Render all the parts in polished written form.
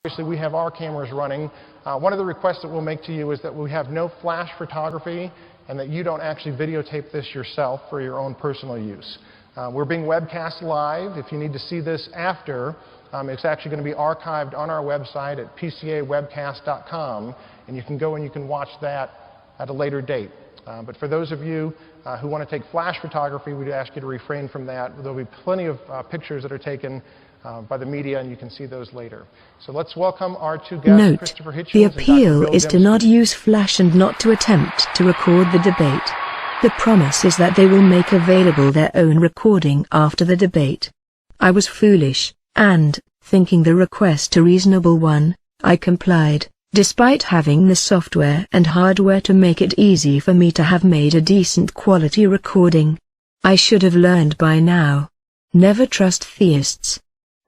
Obviously, we have our cameras running. One of the requests that we'll make to you is that we have no flash photography and that you don't actually videotape this yourself for your own personal use. We're being webcast live. If you need to see this after, it's actually going to be archived on our website at pcawebcast.com, and you can go and you can watch that at a later date. But for those of you who want to take flash photography, we'd ask you to refrain from that. There'll be plenty of pictures that are taken by the media, and you can see those later. So let's welcome our two guests, Note, Christopher Hitchens the and Dr. appeal Bill is to Dembski. not use flash and not to attempt to record the debate. The promise is that they will make available their own recording after the debate. I was foolish, and, thinking the request a reasonable one, I complied, despite having the software and hardware to make it easy for me to have made a decent quality recording. I should have learned by now. Never trust theists.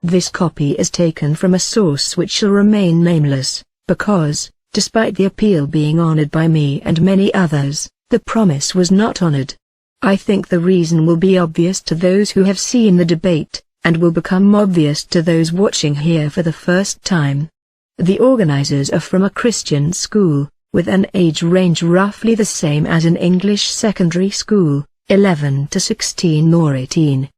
This copy is taken from a source which shall remain nameless, because, despite the appeal being honored by me and many others, the promise was not honored. I think the reason will be obvious to those who have seen the debate, and will become obvious to those watching here for the first time. The organizers are from a Christian school, with an age range roughly the same as an English secondary school, 11 to 16 or 18.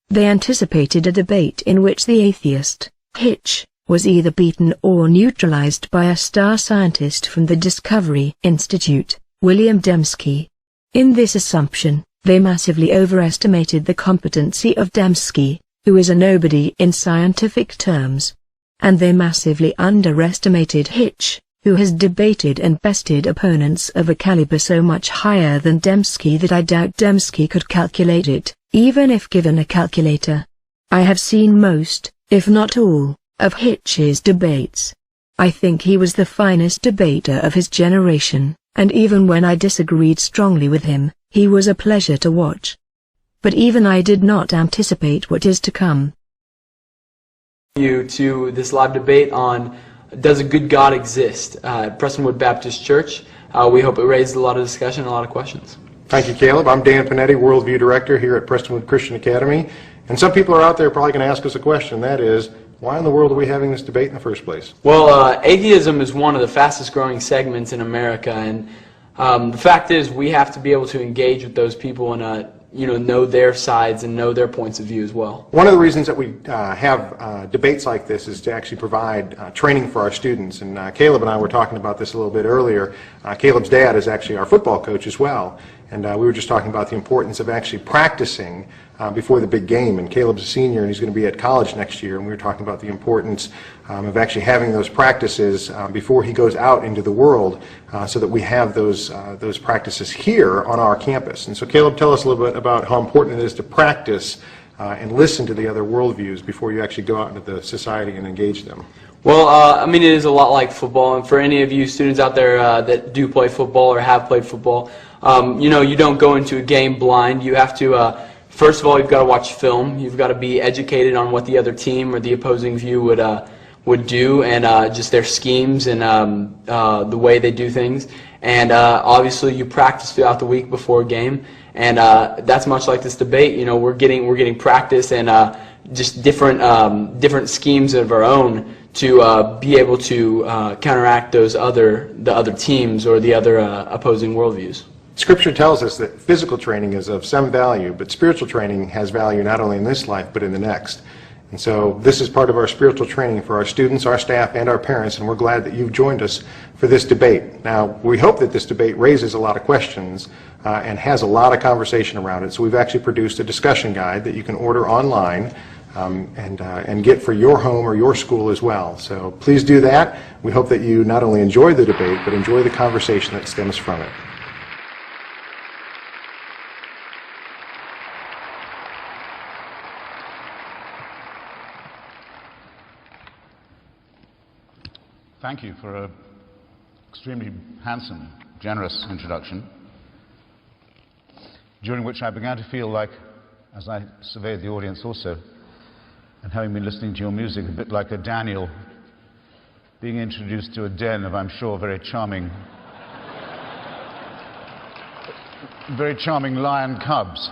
They anticipated a debate in which the atheist, Hitch, was either beaten or neutralized by a star scientist from the Discovery Institute, William Dembski. In this assumption, they massively overestimated the competency of Dembski, who is a nobody in scientific terms. And they massively underestimated Hitch, who has debated and bested opponents of a caliber so much higher than Dembski that I doubt Dembski could calculate it, even if given a calculator. I have seen most, if not all, of Hitch's debates. I think he was the finest debater of his generation, and even when I disagreed strongly with him, he was a pleasure to watch. But even I did not anticipate what is to come. You to this live debate on does a good God exist at Prestonwood Baptist Church. We hope it raised a lot of discussion and a lot of questions. Thank you, Caleb. I'm Dan Panetti, Worldview Director here at Prestonwood Christian Academy. And some people are out there probably going to ask us a question. That is, why in the world are we having this debate in the first place? Well, atheism is one of the fastest growing segments in America, and the fact is we have to be able to engage with those people and know their sides and know their points of view as well. One of the reasons that we have debates like this is to actually provide training for our students. And Caleb and I were talking about this a little bit earlier. Caleb's dad is actually our football coach as well. And we were just talking about the importance of actually practicing before the big game. And Caleb's a senior and he's going to be at college next year. And we were talking about the importance of actually having those practices before he goes out into the world so that we have those practices here on our campus. And so Caleb, tell us a little bit about how important it is to practice and listen to the other worldviews before you actually go out into the society and engage them. Well, it is a lot like football, and for any of you students out there that do play football or have played football, you don't go into a game blind. You have to, first of all, you've got to watch film. You've got to be educated on what the other team or the opposing view would do, and just their schemes and the way they do things. And obviously, you practice throughout the week before a game, and that's much like this debate. We're getting practice and just different schemes of our own to be able to counteract the other teams or the other opposing worldviews. Scripture tells us that physical training is of some value, but spiritual training has value not only in this life, but in the next. And so this is part of our spiritual training for our students, our staff, and our parents, and we're glad that you've joined us for this debate. Now, we hope that this debate raises a lot of questions and has a lot of conversation around it, so we've actually produced a discussion guide that you can order online and get for your home or your school as well. So please do that. We hope that you not only enjoy the debate, but enjoy the conversation that stems from it. Thank you for an extremely handsome, generous introduction, during which I began to feel like, as I surveyed the audience also, and having been listening to your music, a bit like a Daniel being introduced to a den of, I'm sure, very charming lion cubs.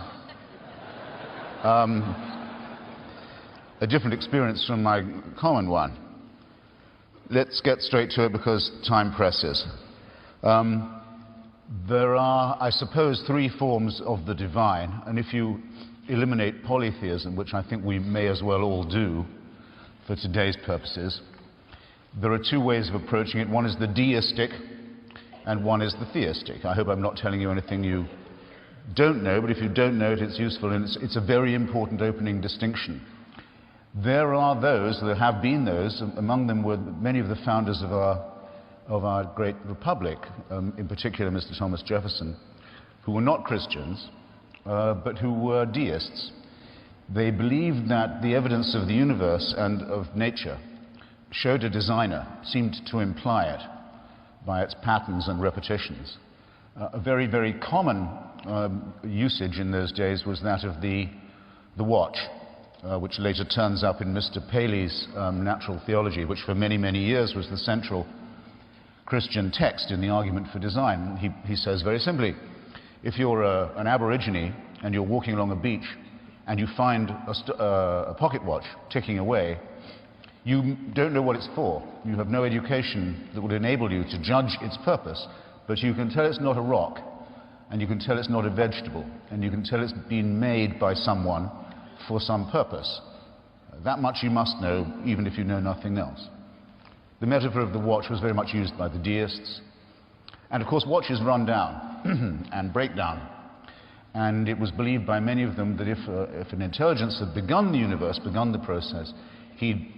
A different experience from my common one. let's get straight to it because time presses. There are, I suppose, three forms of the divine, and if you eliminate polytheism, which I think we may as well all do for today's purposes, there are two ways of approaching it. One is the deistic, and one is the theistic. I hope I'm not telling you anything you don't know, but if you don't know it, it's useful, and it's a very important opening distinction. There are those, there have been those, among them were many of the founders of our great republic, in particular Mr. Thomas Jefferson, who were not Christians, but who were deists. They believed that the evidence of the universe and of nature showed a designer, seemed to imply it by its patterns and repetitions. A very, very common usage in those days was that of the watch, which later turns up in Mr. Paley's Natural Theology, which for many, many years was the central Christian text in the argument for design. He says very simply, if you're an Aborigine and you're walking along a beach and you find a pocket watch ticking away, you don't know what it's for. You have no education that would enable you to judge its purpose, but you can tell it's not a rock, and you can tell it's not a vegetable, and you can tell it's been made by someone for some purpose. That much you must know, even if you know nothing else. The metaphor of the watch was very much used by the deists. And of course, watches run down and break down. And it was believed by many of them that if an intelligence had begun the universe, begun the process, he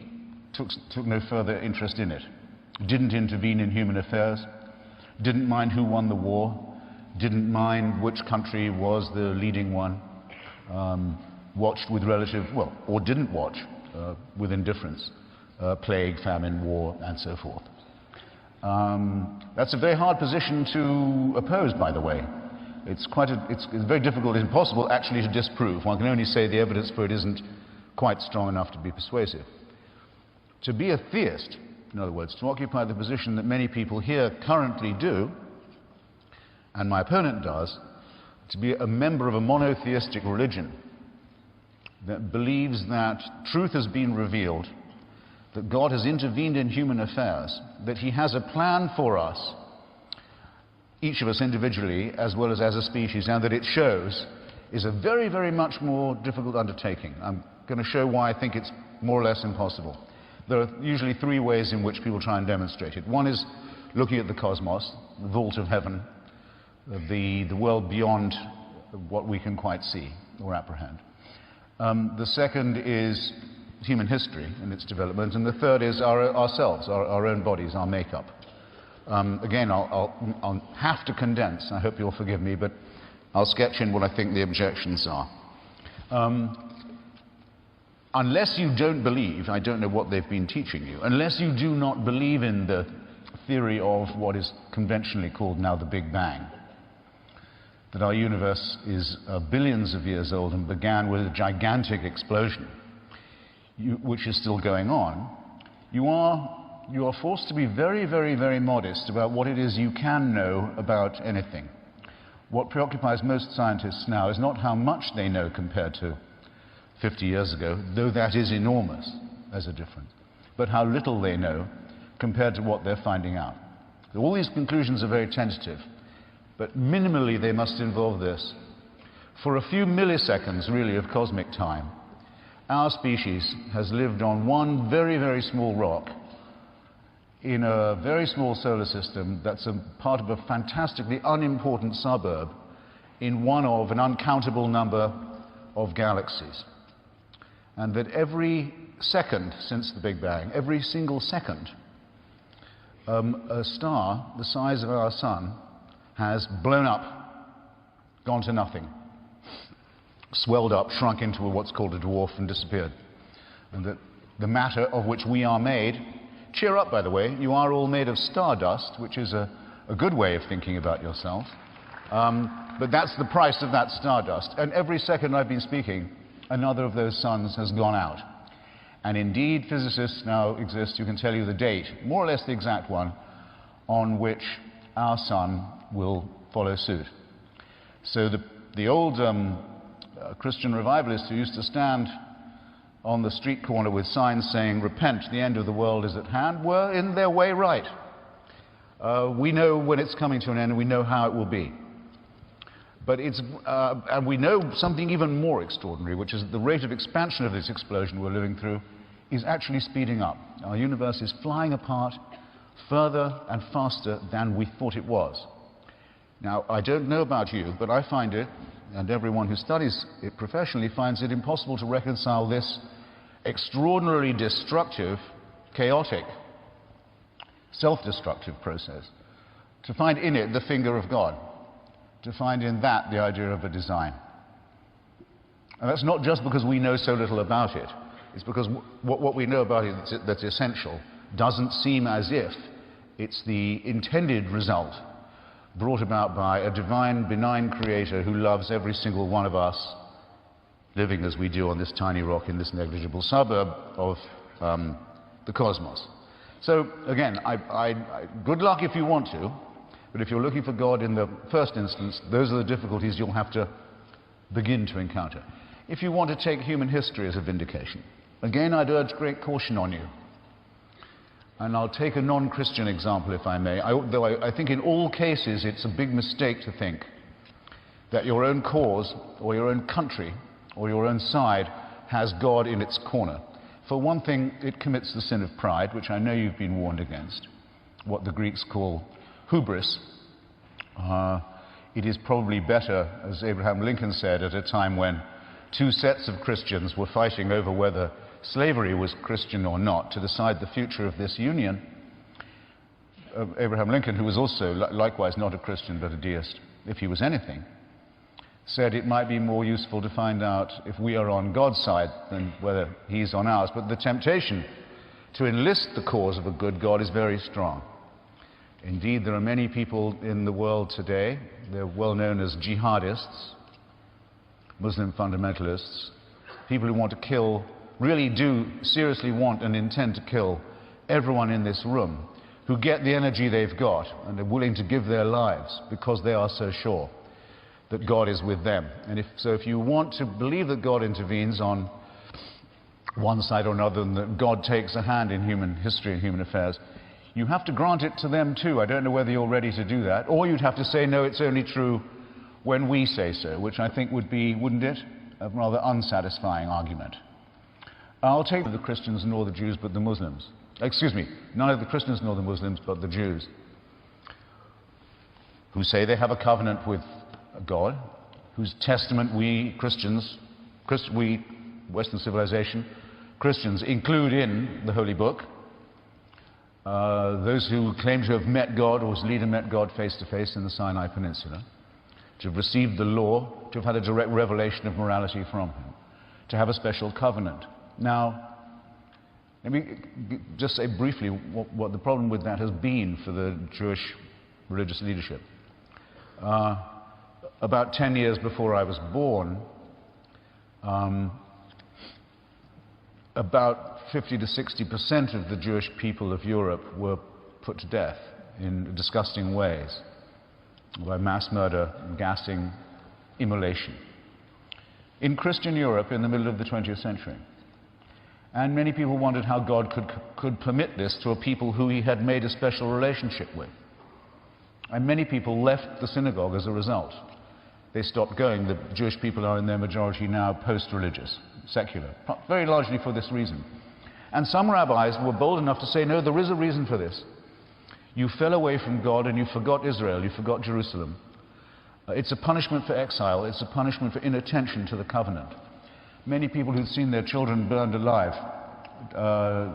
took no further interest in it. Didn't intervene in human affairs, didn't mind who won the war, didn't mind which country was the leading one, watched with relative, well, or didn't watch with indifference, plague, famine, war, and so forth. That's a very hard position to oppose, by the way. It's very difficult, impossible actually to disprove. One can only say the evidence for it isn't quite strong enough to be persuasive. To be a theist, in other words, to occupy the position that many people here currently do, and my opponent does, to be a member of a monotheistic religion that believes that truth has been revealed, that God has intervened in human affairs, that he has a plan for us, each of us individually as well as a species, and that it shows, is a very, very much more difficult undertaking. I'm going to show why I think it's more or less impossible. There are usually three ways in which people try and demonstrate it. One is looking at the cosmos, the vault of heaven, the world beyond what we can quite see or apprehend. The second is human history and its development, and the third is ourselves, our own bodies, our makeup. Again, I'll have to condense, I hope you'll forgive me, but I'll sketch in what I think the objections are. Unless you don't believe, I don't know what they've been teaching you, unless you do not believe in the theory of what is conventionally called now the Big Bang, that our universe is billions of years old and began with a gigantic explosion, which is still going on, you are forced to be very, very, very modest about what it is you can know about anything. What preoccupies most scientists now is not how much they know compared to 50 years ago, though that is enormous as a difference, but how little they know compared to what they're finding out. All these conclusions are very tentative, but minimally they must involve this. For a few milliseconds, really, of cosmic time, our species has lived on one very, very small rock in a very small solar system that's a part of a fantastically unimportant suburb in one of an uncountable number of galaxies. And that every second since the Big Bang, every single second, a star the size of our sun has blown up, gone to nothing, swelled up, shrunk into what's called a dwarf and disappeared. And that the matter of which we are made, cheer up by the way, you are all made of stardust, which is a good way of thinking about yourself, but that's the price of that stardust. And every second I've been speaking, another of those suns has gone out. And indeed, physicists now exist who can tell you the date, more or less the exact one, on which our sun will follow suit. So the old Christian revivalists who used to stand on the street corner with signs saying, "Repent, the end of the world is at hand," were in their way right. We know when it's coming to an end, and we know how it will be. But and we know something even more extraordinary, which is that the rate of expansion of this explosion we're living through is actually speeding up. Our universe is flying apart further and faster than we thought it was. Now, I don't know about you, but I find it, and everyone who studies it professionally finds it impossible to reconcile this extraordinarily destructive, chaotic, self-destructive process, to find in it the finger of God, to find in that the idea of a design. And that's not just because we know so little about it. It's because what we know about it that's essential doesn't seem as if it's the intended result brought about by a divine, benign creator who loves every single one of us, living as we do on this tiny rock in this negligible suburb of the cosmos. So, again, good luck if you want to, but if you're looking for God in the first instance, those are the difficulties you'll have to begin to encounter. If you want to take human history as a vindication, again, I'd urge great caution on you. And I'll take a non-Christian example, if I may, though I think in all cases it's a big mistake to think that your own cause, or your own country, or your own side has God in its corner. For one thing, it commits the sin of pride, which I know you've been warned against, what the Greeks call hubris. It is probably better, as Abraham Lincoln said, at a time when two sets of Christians were fighting over whether slavery was Christian or not, to decide the future of this union. Abraham Lincoln, who was also likewise not a Christian but a deist, if he was anything, said it might be more useful to find out if we are on God's side than whether he's on ours. But the temptation to enlist the cause of a good God is very strong. Indeed, there are many people in the world today, they're well known as jihadists, Muslim fundamentalists, people who want to kill, really do seriously want and intend to kill everyone in this room, who get the energy they've got and are willing to give their lives because they are so sure that God is with them. And if you want to believe that God intervenes on one side or another, and that God takes a hand in human history and human affairs, you have to grant it to them too. I don't know whether you're ready to do that, or you'd have to say, no, it's only true when we say so, which I think would be, wouldn't it, a rather unsatisfying argument. I'll take the Christians nor the Jews but the Muslims. Excuse me, neither the Christians nor the Muslims but the Jews, who say they have a covenant with God, whose testament we Christians, we Western civilization, Christians include in the Holy Book. Those who claim to have met God, or whose leader met God face to face in the Sinai Peninsula, to have received the law, to have had a direct revelation of morality from him, to have a special covenant. Now, let me just say briefly what the problem with that has been for the Jewish religious leadership. About 10 years before I was born, about 50 to 60% of the Jewish people of Europe were put to death in disgusting ways by mass murder, gassing, immolation. In Christian Europe in the middle of the 20th century. And many people wondered how God could permit this to a people who he had made a special relationship with. And many people left the synagogue as a result. They stopped going. The Jewish people are in their majority now post-religious, secular, very largely for this reason. And some rabbis were bold enough to say, no, there is a reason for this. You fell away from God and you forgot Israel, you forgot Jerusalem. It's a punishment for exile, it's a punishment for inattention to the covenant. Many people who'd seen their children burned alive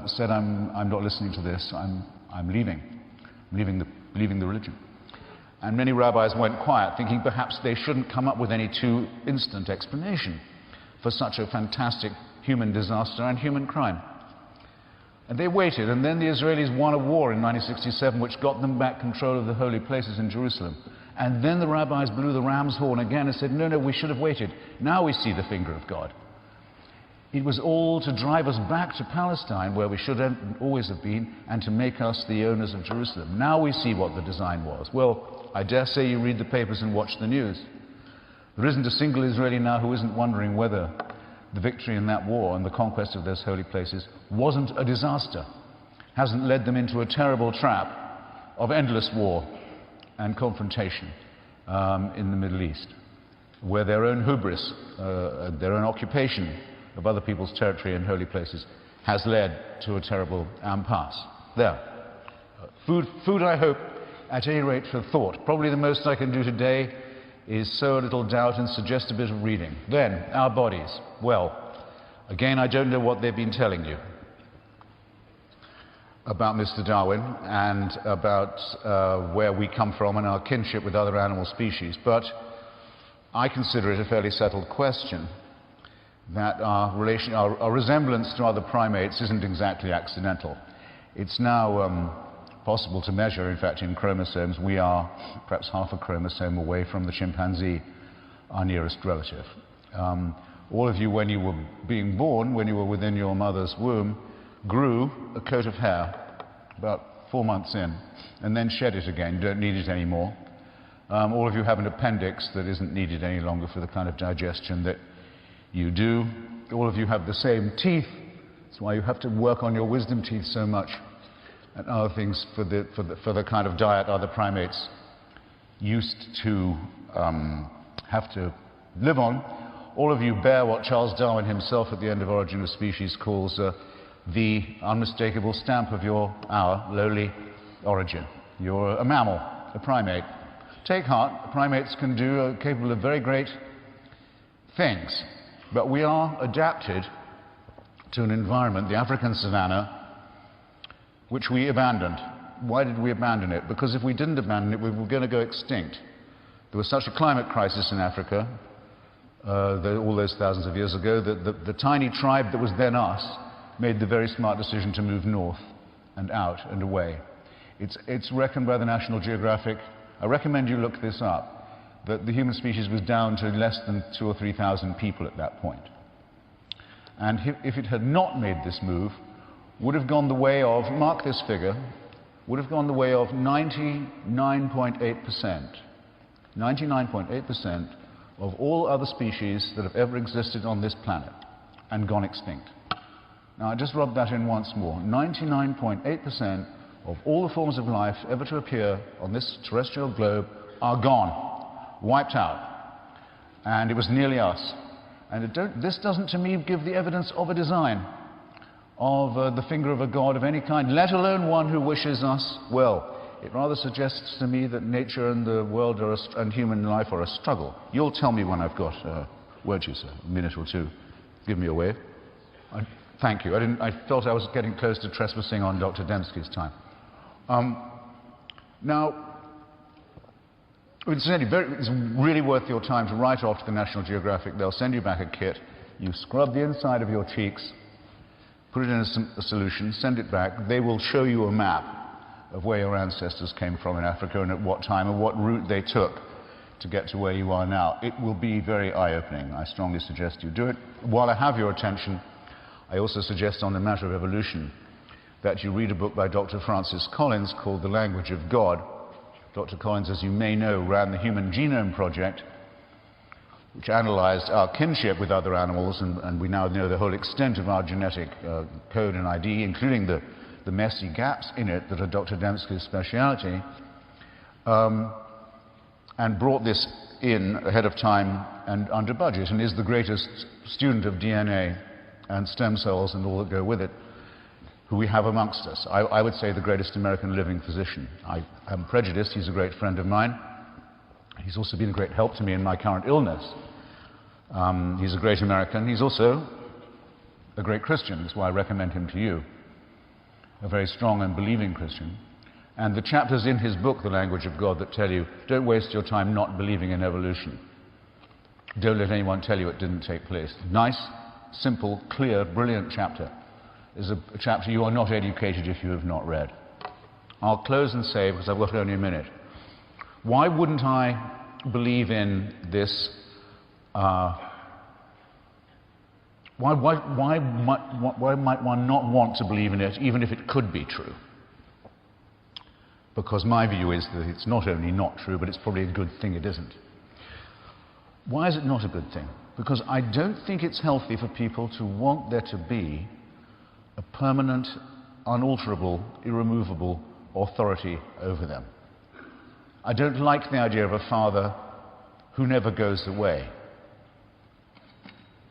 said, I'm not listening to this, I'm leaving the religion. And many rabbis went quiet, thinking perhaps they shouldn't come up with any too instant explanation for such a fantastic human disaster and human crime. And they waited, and then the Israelis won a war in 1967 which got them back control of the holy places in Jerusalem. And then the rabbis blew the ram's horn again and said, no, we should have waited. Now we see the finger of God. It was all to drive us back to Palestine, where we should always have been, and to make us the owners of Jerusalem. Now we see what the design was. Well, I dare say you read the papers and watch the news. There isn't a single Israeli now who isn't wondering whether the victory in that war and the conquest of those holy places wasn't a disaster, hasn't led them into a terrible trap of endless war and confrontation in the Middle East, where their own hubris, their own occupation of other people's territory and holy places has led to a terrible impasse. There. Food, I hope, at any rate for thought. Probably the most I can do today is sow a little doubt and suggest a bit of reading. Then, our bodies. Well, again, I don't know what they've been telling you about Mr. Darwin and about where we come from and our kinship with other animal species, but I consider it a fairly settled question that our resemblance to other primates isn't exactly accidental. It's now possible to measure, in fact, in chromosomes. We are perhaps half a chromosome away from the chimpanzee, our nearest relative. All of you, when you were being born, when you were within your mother's womb, grew a coat of hair about 4 months in, and then shed it again. You don't need it anymore. All of you have an appendix that isn't needed any longer for the kind of digestion that you do. All of you have the same teeth. That's why you have to work on your wisdom teeth so much, and other things for the kind of diet other primates used to have to live on. All of you bear what Charles Darwin himself at the end of Origin of Species calls the unmistakable stamp of our lowly origin. You're a mammal, a primate. Take heart, primates can do, capable of very great things, but we are adapted to an environment, the African savanna, which we abandoned. Why did we abandon it? Because if we didn't abandon it, we were going to go extinct. There was such a climate crisis in Africa all those thousands of years ago that the tiny tribe that was then us made the very smart decision to move north and out and away. It's reckoned by the National Geographic, I recommend you look this up, that the human species was down to less than 2,000 or 3,000 people at that point. And if it had not made this move, would have gone the way of, mark this figure, would have gone the way of 99.8%. 99.8% of all other species that have ever existed on this planet and gone extinct. Now, I just rub that in once more. 99.8% of all the forms of life ever to appear on this terrestrial globe are gone, wiped out. And it was nearly us. And this doesn't, to me, give the evidence of a design, of the finger of a god of any kind, let alone one who wishes us well. It rather suggests to me that nature and the world and human life are a struggle. You'll tell me when I've got, won't you, sir? A minute or two. Give me a wave. Thank you. I felt I was getting close to trespassing on Dr. Dembski's time. Now, incidentally, it's really worth your time to write off to the National Geographic. They'll send you back a kit. You scrub the inside of your cheeks, put it in a solution, send it back. They will show you a map of where your ancestors came from in Africa and at what time and what route they took to get to where you are now. It will be very eye-opening. I strongly suggest you do it. While I have your attention, I also suggest on the matter of evolution that you read a book by Dr. Francis Collins called The Language of God. Dr. Collins, as you may know, ran the Human Genome Project, which analyzed our kinship with other animals, and we now know the whole extent of our genetic code and ID, including the messy gaps in it that are Dr. Dembski's speciality, and brought this in ahead of time and under budget, and is the greatest student of DNA and stem cells and all that go with it who we have amongst us. I would say the greatest American living physician. I am prejudiced. He's a great friend of mine. He's also been a great help to me in my current illness. He's a great American. He's also a great Christian. That's why I recommend him to you. A very strong and believing Christian. And the chapters in his book, The Language of God, that tell you, don't waste your time not believing in evolution. Don't let anyone tell you it didn't take place. Nice, simple, clear, brilliant chapter. Is a chapter you are not educated if you have not read. I'll close and say, because I've got only a minute, why wouldn't I believe in this? Why might one not want to believe in it, even if it could be true? Because my view is that it's not only not true, but it's probably a good thing it isn't. Why is it not a good thing? Because I don't think it's healthy for people to want there to be a permanent, unalterable, irremovable authority over them. I don't like the idea of a father who never goes away.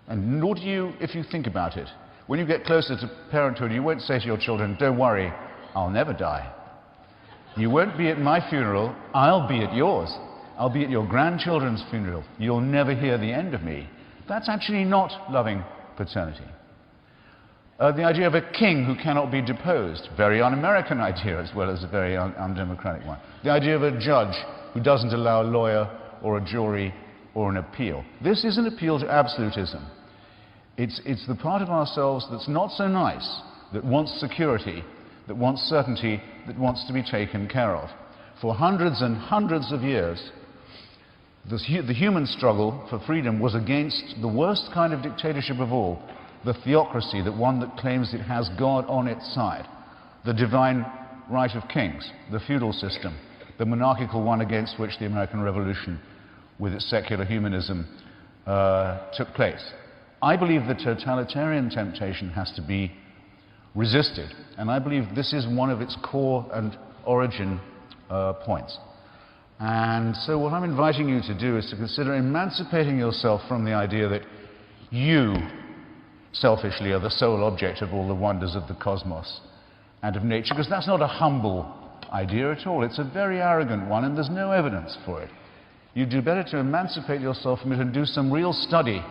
And nor do you, if you think about it. When you get closer to parenthood, you won't say to your children, don't worry, I'll never die. You won't be at my funeral, I'll be at yours. I'll be at your grandchildren's funeral. You'll never hear the end of me. That's actually not loving paternity. The idea of a king who cannot be deposed, very un-American idea as well as a very undemocratic one. The idea of a judge who doesn't allow a lawyer or a jury or an appeal. This is an appeal to absolutism. It's the part of ourselves that's not so nice, that wants security, that wants certainty, that wants to be taken care of. For hundreds and hundreds of years, the human struggle for freedom was against the worst kind of dictatorship of all, the theocracy, the one that claims it has God on its side, the divine right of kings, the feudal system, the monarchical one against which the American Revolution, with its secular humanism, took place. I believe the totalitarian temptation has to be resisted, and I believe this is one of its core and origin points. And so what I'm inviting you to do is to consider emancipating yourself from the idea that you, selfishly, are the sole object of all the wonders of the cosmos and of nature, because that's not a humble idea at all. It's a very arrogant one, and there's no evidence for it. You'd do better to emancipate yourself from it and do some real study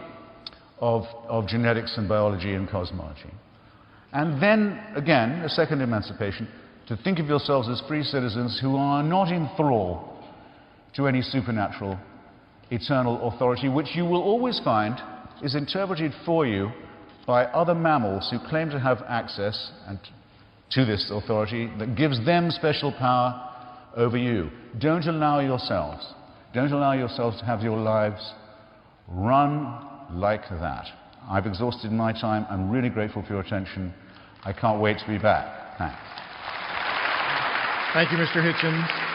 of genetics and biology and cosmology. And then, again, a second emancipation, to think of yourselves as free citizens who are not in thrall to any supernatural, eternal authority, which you will always find is interpreted for you by other mammals who claim to have access to this authority that gives them special power over you. Don't allow yourselves to have your lives run like that. I've exhausted my time. I'm really grateful for your attention. I can't wait to be back. Thanks. Thank you, Mr. Hitchens.